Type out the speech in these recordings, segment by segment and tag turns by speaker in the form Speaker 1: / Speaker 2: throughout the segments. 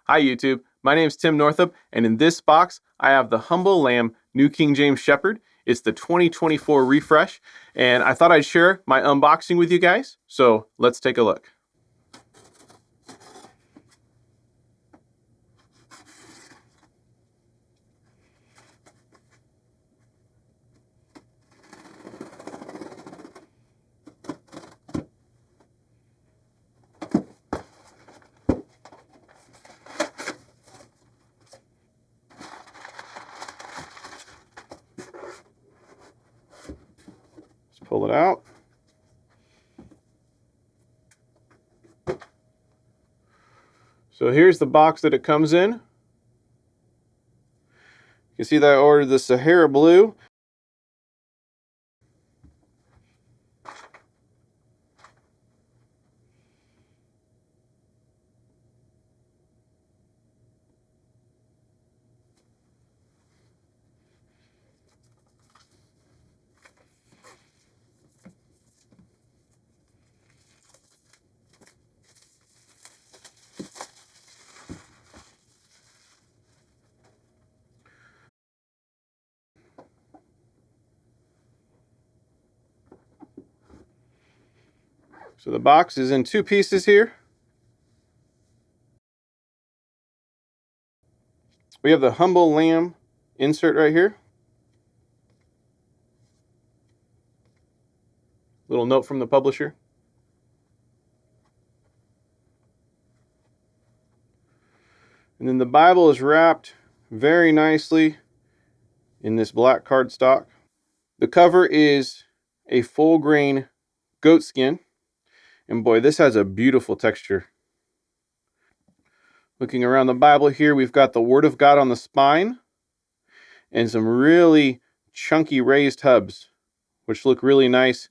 Speaker 1: Hi YouTube, my name is Tim Northup, and in this box I have the Humble Lamb New King James Shepherd. It's the 2024 refresh, and I thought I'd share my unboxing with you guys, so let's take a look. Let's pull it out. So here's the box that it comes in. You can see that I ordered the Sahara Blue. So the box is in two pieces here. We have the Humble Lamb insert right here. Little note from the publisher. And then the Bible is wrapped very nicely in this black cardstock. The cover is a full grain goatskin. And boy, this has a beautiful texture. Looking around the Bible here, we've got the Word of God on the spine and some really chunky raised hubs, which look really nice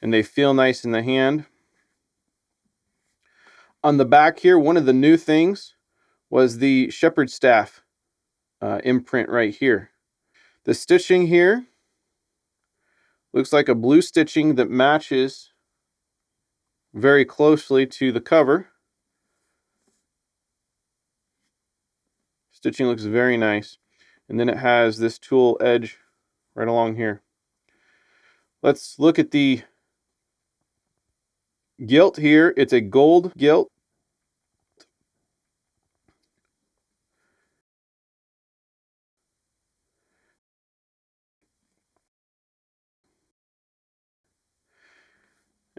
Speaker 1: and they feel nice in the hand. On the back here, one of the new things was the shepherd staff imprint right here. The stitching here looks like a blue stitching that matches very closely to the cover. Stitching looks very nice. And then it has this tool edge right along here. Let's look at the gilt here. It's a gold gilt.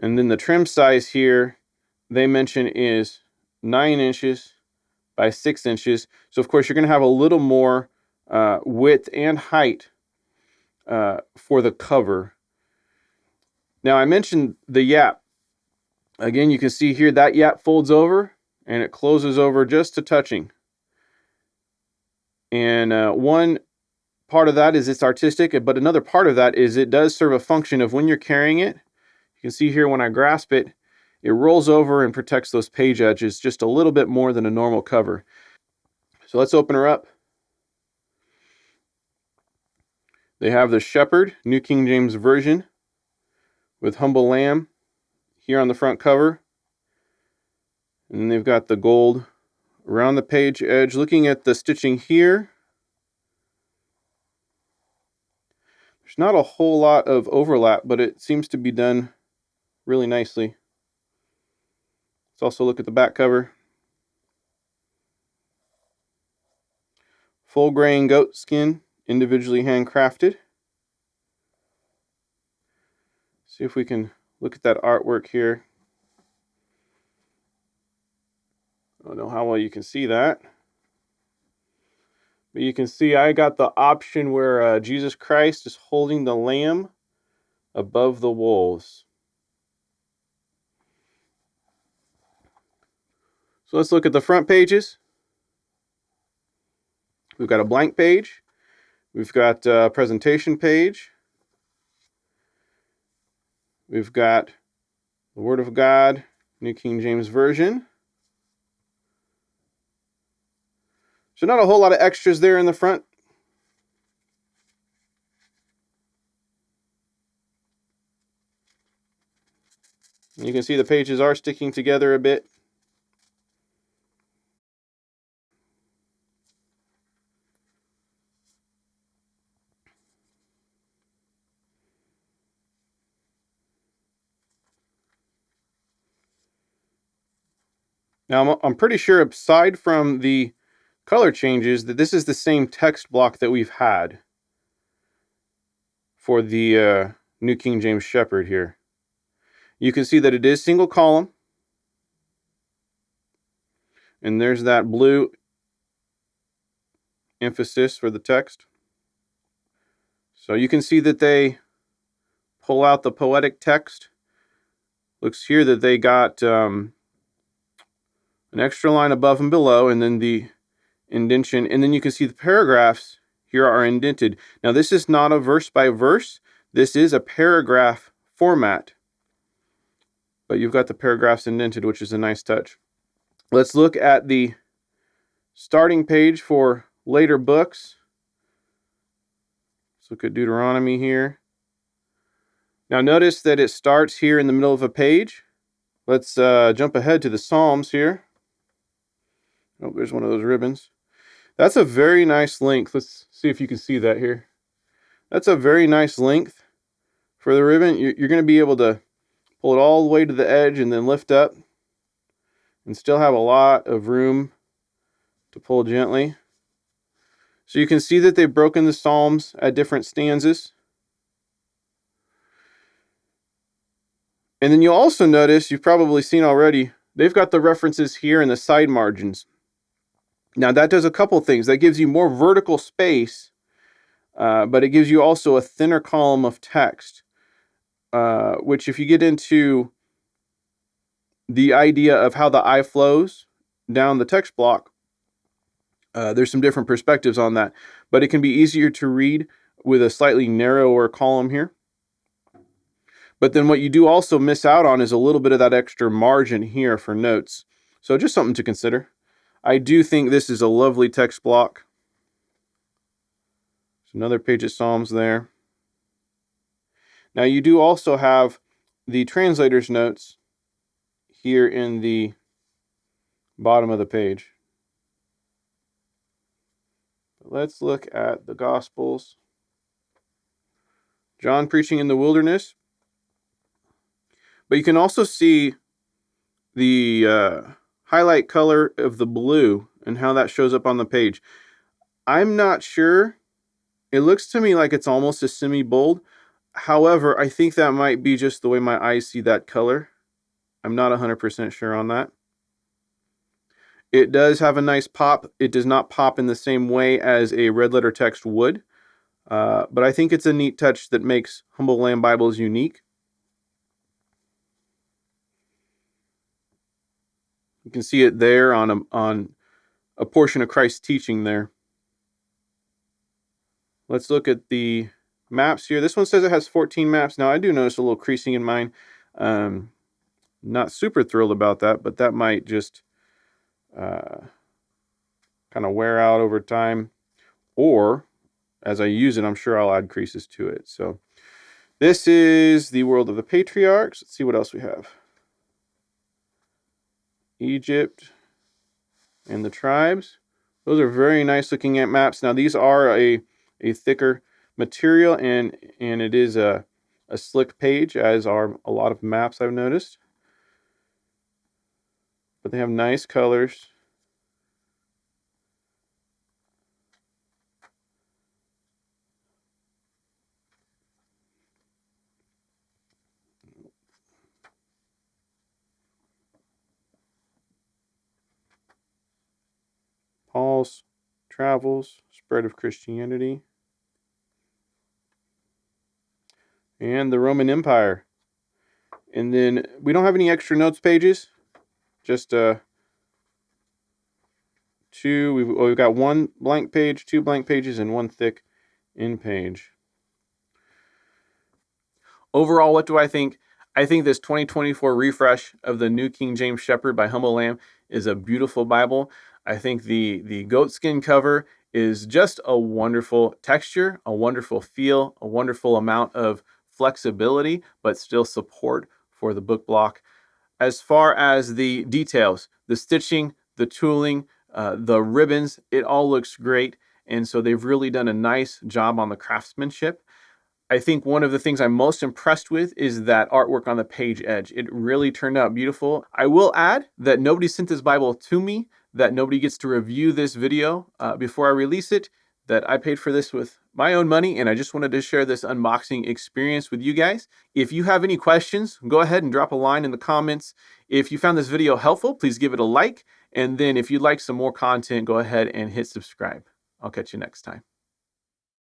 Speaker 1: And then the trim size here, they mention is 9 inches by 6 inches. So of course you're going to have a little more width and height for the cover. Now I mentioned the Yapp. Again, you can see here that Yapp folds over and it closes over just to touching. And one part of that is it's artistic, but another part of that is it does serve a function of when you're carrying it. You can see here when I grasp it, it rolls over and protects those page edges just a little bit more than a normal cover. So let's open her up. They have the Shepherd, New King James Version, with Humble Lamb here on the front cover. And then they've got the gold around the page edge. Looking at the stitching here, there's not a whole lot of overlap, but it seems to be done really nicely. Let's also look at the back cover. Full grain goat skin, individually handcrafted. See if we can look at that artwork here. I don't know how well you can see that. But you can see I got the option where Jesus Christ is holding the lamb above the wolves. So let's look at the front pages. We've got a blank page. We've got a presentation page. We've got the Word of God, New King James Version. So not a whole lot of extras there in the front. You can see the pages are sticking together a bit. Now, I'm pretty sure, aside from the color changes, that this is the same text block that we've had for the New King James Shepherd here. You can see that it is single column. And there's that blue emphasis for the text. So you can see that they pull out the poetic text. Looks here that they got an extra line above and below, and then the indentation. And then you can see the paragraphs here are indented. Now, this is not a verse by verse. This is a paragraph format. But you've got the paragraphs indented, which is a nice touch. Let's look at the starting page for later books. Let's look at Deuteronomy here. Now notice that it starts here in the middle of a page. Let's jump ahead to the Psalms here. Oh, there's one of those ribbons. That's a very nice length. Let's see if you can see that here. That's a very nice length for the ribbon. You're going to be able to pull it all the way to the edge and then lift up and still have a lot of room to pull gently. So you can see that they've broken the Psalms at different stanzas. And then you'll also notice, you've probably seen already, they've got the references here in the side margins. Now that does a couple things. That gives you more vertical space, but it gives you also a thinner column of text, which if you get into the idea of how the eye flows down the text block, there's some different perspectives on that. But it can be easier to read with a slightly narrower column here. But then what you do also miss out on is a little bit of that extra margin here for notes. So just something to consider. I do think this is a lovely text block. There's another page of Psalms there. Now you do also have the translator's notes here in the bottom of the page. Let's look at the Gospels. John preaching in the wilderness. But you can also see the highlight color of the blue and how that shows up on the page. I'm not sure. It looks to me like it's almost a semi-bold. However, I think that might be just the way my eyes see that color. I'm not 100% sure on that. It does have a nice pop. It does not pop in the same way as a red letter text would. But I think it's a neat touch that makes Humble Lamb Bibles unique. You can see it there on a portion of Christ's teaching there. Let's look at the maps here. This one says it has 14 maps. Now, I do notice a little creasing in mine. Not super thrilled about that, but that might just kind of wear out over time. Or, as I use it, I'm sure I'll add creases to it. So, this is the world of the patriarchs. Let's see what else we have. Egypt and the tribes. Those are very nice looking at maps. Now these are a thicker material and it is a slick page, as are a lot of maps I've noticed. But they have nice colors. Paul's travels, spread of Christianity, and the Roman Empire. And then we don't have any extra notes pages, just we've got one blank page, 2 blank pages, and 1 thick end page. Overall, what do I think? I think this 2024 refresh of the New King James Shepherd by Humble Lamb is a beautiful Bible. I think the goatskin cover is just a wonderful texture, a wonderful feel, a wonderful amount of flexibility, but still support for the book block. As far as the details, the stitching, the tooling, the ribbons, it all looks great. And so they've really done a nice job on the craftsmanship. I think one of the things I'm most impressed with is that artwork on the page edge. It really turned out beautiful. I will add that nobody sent this Bible to me, that nobody gets to review this video before I release it, that I paid for this with my own money, and I just wanted to share this unboxing experience with you guys. If you have any questions, go ahead and drop a line in the comments. If you found this video helpful, please give it a like, and then if you'd like some more content, go ahead and hit subscribe. I'll catch you next time.